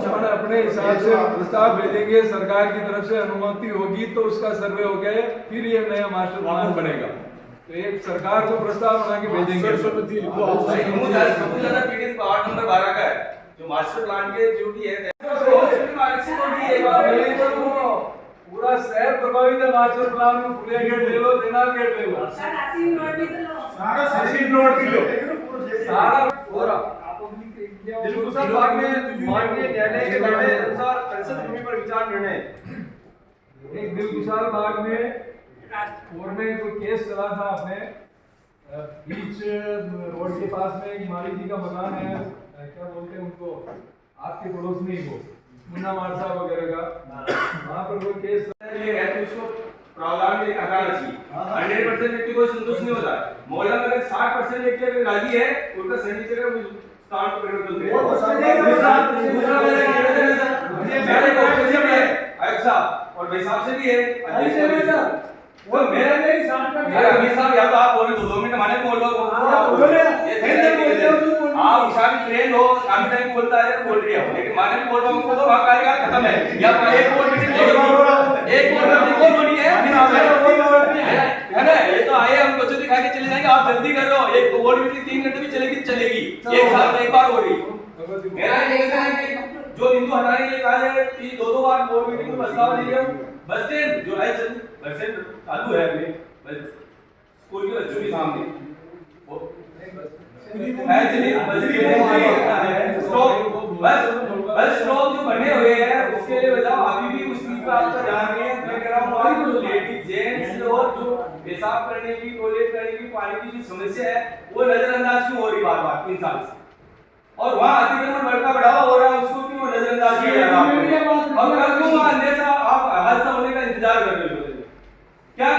अपन अपने हिसाब से प्रस्ताव भेजेंगे, सरकार की तरफ से अनुमति होगी तो उसका सर्वे हो गया, फिर ये नया मास्टर प्लान बनेगा। तो एक सरकार को प्रस्ताव बना के भेजेंगे। पीड़ित वार्ड नंबर 12 का है, जो मास्टर प्लान के जो भी है पूरा शहर प्रभावित है मास्टर प्लान में। फुले गेट ले लो, देना गेट ले लो, सारा रोड भी लो, सारा पूरा। दिलकुशा बाग में माननीय न्यायालय के निर्णय अनुसार परिषद भूमि पर विचार निर्णय। एक दिलकुशाल बाग में कोर्ट में कोई केस चला था अपने बीच रोड के पास में एक माली जी का मकान है, क्या बोलते हैं उनको, आपके पड़ोस में ही वो मुन्ना मार साहब वगैरह का, वहाँ पर कोई केस है तो उसको प्रावधान में हटाना चाहिए। 100% व्यक्ति को संतुष्ट नहीं होता है। मोहल्ला में अगर 60% व्यक्ति अगर राजी है, उनका सर्टिफिकेट स्थान पर परिवर्तन करें। और हिसाब से भी है वो मेरा नहीं साथ में अमीर साहब, या तो आप बोलो 2 मिनट माने बोल लो, आप उषा भी ट्रेन हो, काम टाइम बोलता है बोल रही है, लेकिन माने भी बोल रहा हूं तो वहां कार्यकाल खत्म है। या एक बोर्ड मीटिंग बोल बनी है ना, ये तो आए हम बच्चों दिखा के चले जाएंगे, आप जल्दी कर लो। एक बोर्ड मीटिंग 3 घंटे भी चलेगी, एक साल में एक बार हो रही। मेरा ये कहना है कि जो बिंदु हटाने के लिए कहा जाए कि 2 बार बोर्ड मीटिंग में प्रस्ताव दिए बस स्टैंड जो है बस स्टैंड चालू है अपने स्कूल के बच्चों के सामने वो है चलिए बस स्टॉप जो बने हुए हैं उसके लिए बचाओ। अभी भी उस चीज पर आप ध्यान रहे हैं। मैं कह रहा हूँ और जो लेडीज जेंट्स और जो पेशाब करने की, टॉयलेट करने की, पानी की जो समस्या है वो नजरअंदाज क्यों हो रही बार-बार 3 साल से, और वहाँ अतिक्रमण बढ़ता बढ़ावा हो रहा है उसको क्यों नजरअंदाज किया जा रहा है, और कल क्यों वहाँ अंधेरा आप हादसा होने का इंतजार कर रहे हो? क्या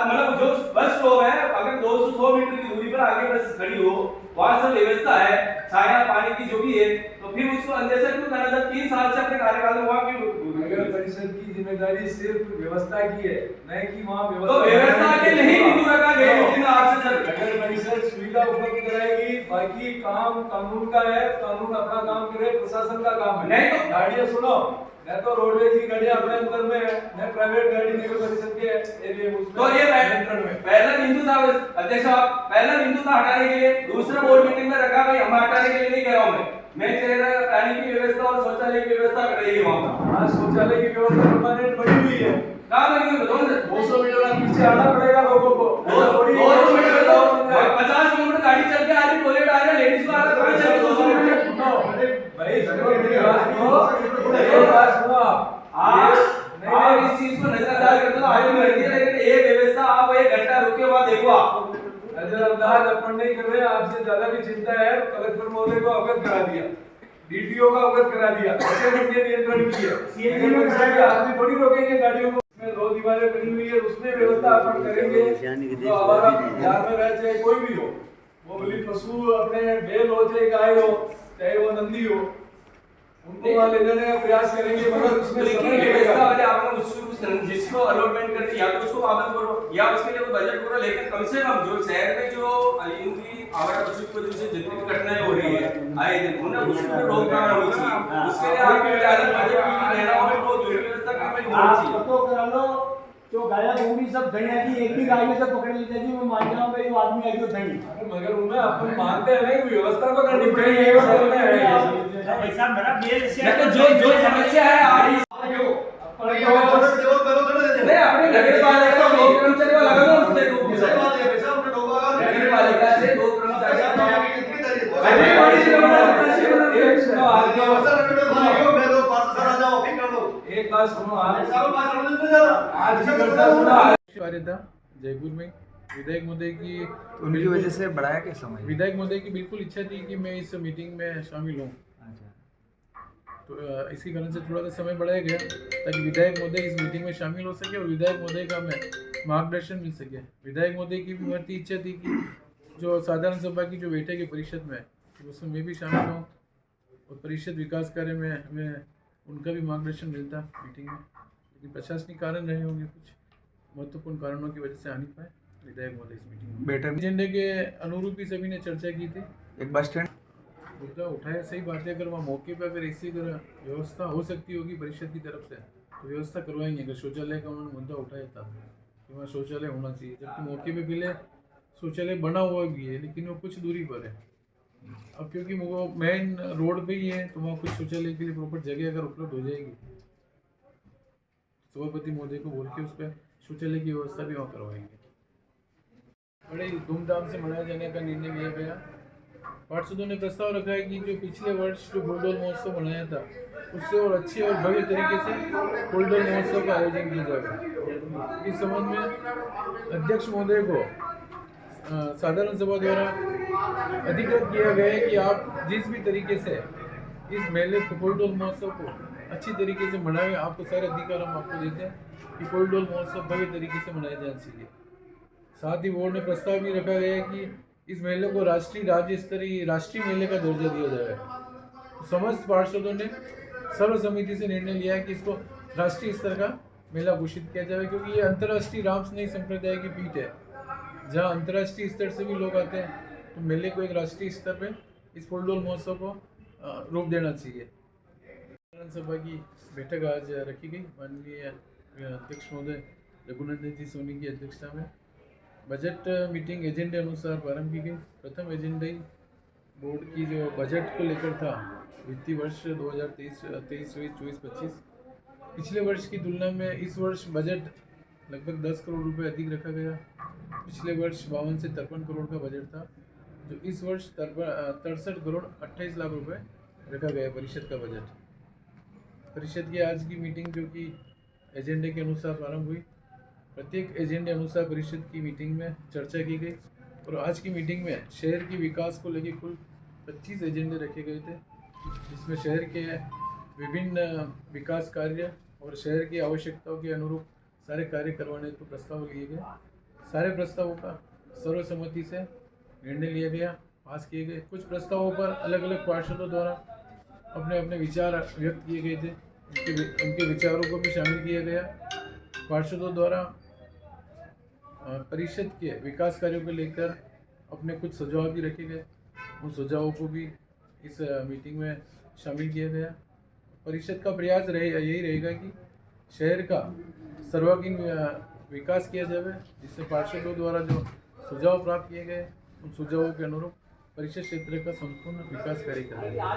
मतलब जो बस स्टॉप है अगर 200 मीटर की दूरी पर आगे बस खड़ी हो, वहां सब व्यवस्था है, छाया पानी की जो भी है, तो फिर उसको अंधेरा क्यों करना? जब 3 साल से अपने कार्यकाल में वहां क्यों? नगर परिषद की जिम्मेदारी सिर्फ व्यवस्था की है, नहीं कि वहाँ तो व्यवस्था के नहीं बिंदु रखा गया लेकिन आपसे सर नगर परिषद सुविधा उपलब्ध कराएगी, बाकी काम कानून का है, कानून अपना काम करे, प्रशासन का काम है। नहीं तो गाड़ियां सुनो, मैं तो रोडवेज की गाड़ियां अपने अंदर में है, मैं प्राइवेट गाड़ी नगर परिषद के एरिया में, तो ये पहला बिंदु था अध्यक्ष साहब, पहला बिंदु था हटाने के लिए। दूसरा बोर्ड मीटिंग में रखा भाई, हम हटाने के लिए नहीं कह रहा हूं मैं कह रहा पानी की व्यवस्था और शौचालय की व्यवस्था करेगी वहां पर। हाँ, शौचालय की व्यवस्था परमानेंट बनी हुई है। कहां बनी हुई बताओ सर? 200 मीटर पीछे आना पड़ेगा लोगों को। 200 मीटर तो 50 किलोमीटर गाड़ी चल के आ रही, टॉयलेट आ रहा है, लेडीज को आ रहा है, कहां चल 200 मीटर? भाई सुनो मेरी बात सुनो आप इस चीज को नजरअंदाज करते हो आगे बढ़ गया, लेकिन एक व्यवस्था आप 1 घंटा रुके बाद देखो आप नजरअंदाज अपन नहीं कर रहे, आपसे ज्यादा भी चिंता है। कलेक्टर महोदय को अवगत करा दिया, डीटीओ का अवगत करा दिया, नियंत्रण की है, आदमी थोड़ी रोकेंगे गाड़ियों को। उसमें 2 दीवारें बनी हुई है, उसमें व्यवस्था अपन करेंगे। तो हमारा बिहार में रह चाहे कोई भी हो, वो बोली पशु अपने बैल हो चाहे गाय हो चाहे वो नंदी हो, उनको वहां ले जाने का प्रयास करेंगे, मगर उसमें समय लगेगा। वाले आपने उसको जिसको अलॉटमेंट कर दिया तो उसको वापस करो या उसके लिए कोई बजट करो, लेकिन कम से कम जो शहर में जो इनकी आवारा पशु की वजह से जितनी भी घटनाएं हो रही है आए दिन उन्हें उसको रोकथाम होनी चाहिए। उसके लिए आपके विद्यालय बजट की रहना हो तो व्यवस्था करनी चाहिए। तो करा लो जो गाया भूमि सब धनिया की एक भी गाय में से पकड़ लेते जी, मैं मान जाऊं भाई वो आदमी आगे धनी। मगर उनमें अपन मानते हैं नहीं, व्यवस्था तो करनी पड़ेगी। ऐसा मेरा बेल से तो जो समस्या है आ रही नहीं अपने नगर पालिका को 2 कर्मचारी को लगा दो, उससे नगर पालिका से 2 कर्मचारी एक बात सुनो, जयपुर में विधायक महोदय की उनकी वजह से बढ़ाया क्या समय? विधायक महोदय की बिल्कुल इच्छा थी कि मैं इस मीटिंग में शामिल हूँ, तो इसी कारण से थोड़ा सा समय बढ़ाया गया ताकि विधायक महोदय इस मीटिंग में शामिल हो सके और विधायक महोदय का हमें मार्गदर्शन मिल सके। विधायक महोदय की भी बढ़ती इच्छा थी कि जो साधारण सभा की जो बैठक है परिषद में, उसमें मैं भी शामिल हूँ और परिषद विकास कार्य में हमें उनका भी मार्गदर्शन मिलता मीटिंग में, लेकिन प्रशासनिक कारण रहे होंगे, कुछ महत्वपूर्ण कारणों की वजह से आ नहीं पाए विधायक महोदय इस मीटिंग में। बैठक एजेंडे के अनुरूप ही सभी ने चर्चा की थी। एक बस स्टैंड मुद्दा उठाया, सही बात है। अगर वहाँ मौके पर अगर ऐसी अगर व्यवस्था हो सकती होगी परिषद की तरफ से तो व्यवस्था करवाएंगे। अगर शौचालय का उन्होंने मुद्दा उठाया था कि वहाँ शौचालय होना चाहिए, जबकि मौके पे पहले शौचालय बना हुआ भी है लेकिन वो कुछ दूरी पर है। अब क्योंकि वो मेन रोड पे ही है तो वहाँ कुछ शौचालय के लिए प्रॉपर जगह अगर उपलब्ध हो जाएगी, सभापति महोदय को बोल के उस पर शौचालय की व्यवस्था भी वहाँ करवाएंगे। बड़े धूमधाम से मनाए जाने का निर्णय लिया गया। पार्षदों ने प्रस्ताव रखा है कि जो पिछले वर्ष जो फूलडोल महोत्सव मनाया था उससे और अच्छे और भव्य तरीके से फूलडोल महोत्सव का आयोजन किया जाएगा। इस संबंध में अध्यक्ष महोदय को साधारण सभा द्वारा अधिकृत किया गया है कि आप जिस भी तरीके से इस मेले को फूलडोल महोत्सव को अच्छी तरीके से मनाएं। आपको सारे अधिकार हम आपको देते हैं कि फूलडोल महोत्सव भव्य तरीके से मनाया जाना चाहिए। साथ ही बोर्ड ने प्रस्ताव भी रखा गया है कि इस मेले को राष्ट्रीय राज्य स्तरीय राष्ट्रीय मेले का दर्जा दिया जाएगा। तो समस्त पार्षदों ने सर्वसम्मति से निर्णय लिया है कि इसको राष्ट्रीय स्तर का मेला घोषित किया जाए, क्योंकि ये अंतर्राष्ट्रीय रामस्नेही संप्रदाय की पीठ है जहाँ अंतर्राष्ट्रीय स्तर से भी लोग आते हैं। तो मेले को एक राष्ट्रीय स्तर पे इस फूलडोल महोत्सव को रूप देना चाहिए। विधानसभा की बैठक आज रखी गई। माननीय अध्यक्ष महोदय रघुनंदन जी सोनी की अध्यक्षता में बजट मीटिंग एजेंडे अनुसार प्रारंभ की गई। प्रथम एजेंडे बोर्ड की जो बजट को लेकर था वित्तीय वर्ष 2023-24-25 पिछले वर्ष की तुलना में इस वर्ष बजट लगभग 10 करोड़ रुपए अधिक रखा गया। पिछले वर्ष 52 से 53 करोड़ का बजट था, जो इस वर्ष 63 करोड़ 28 लाख रुपए रखा गया परिषद का बजट। परिषद की आज की मीटिंग जो कि एजेंडे के अनुसार प्रारंभ हुई, प्रत्येक एजेंडे अनुसार परिषद की मीटिंग में चर्चा की गई और आज की मीटिंग में शहर की विकास को लेकर कुल 25 एजेंडे रखे गए थे, जिसमें शहर के विभिन्न विकास कार्य और शहर की आवश्यकताओं के अनुरूप सारे कार्य करवाने को प्रस्ताव लिए गए। सारे प्रस्तावों का सर्वसम्मति से निर्णय लिया गया, पास किए गए। कुछ प्रस्तावों पर अलग अलग पार्षदों द्वारा अपने अपने विचार व्यक्त किए गए थे, उनके विचारों को भी शामिल किया गया। पार्षदों द्वारा परिषद के विकास कार्यों को लेकर अपने कुछ सुझाव भी रखे गए, उन सुझावों को भी इस मीटिंग में शामिल किया गया। परिषद का प्रयास यही रहेगा कि शहर का सर्वांगीण विकास किया जाए, जिससे पार्षदों द्वारा जो सुझाव प्राप्त किए गए उन सुझावों के अनुरूप परिषद क्षेत्र का संपूर्ण विकास कार्य करेगा।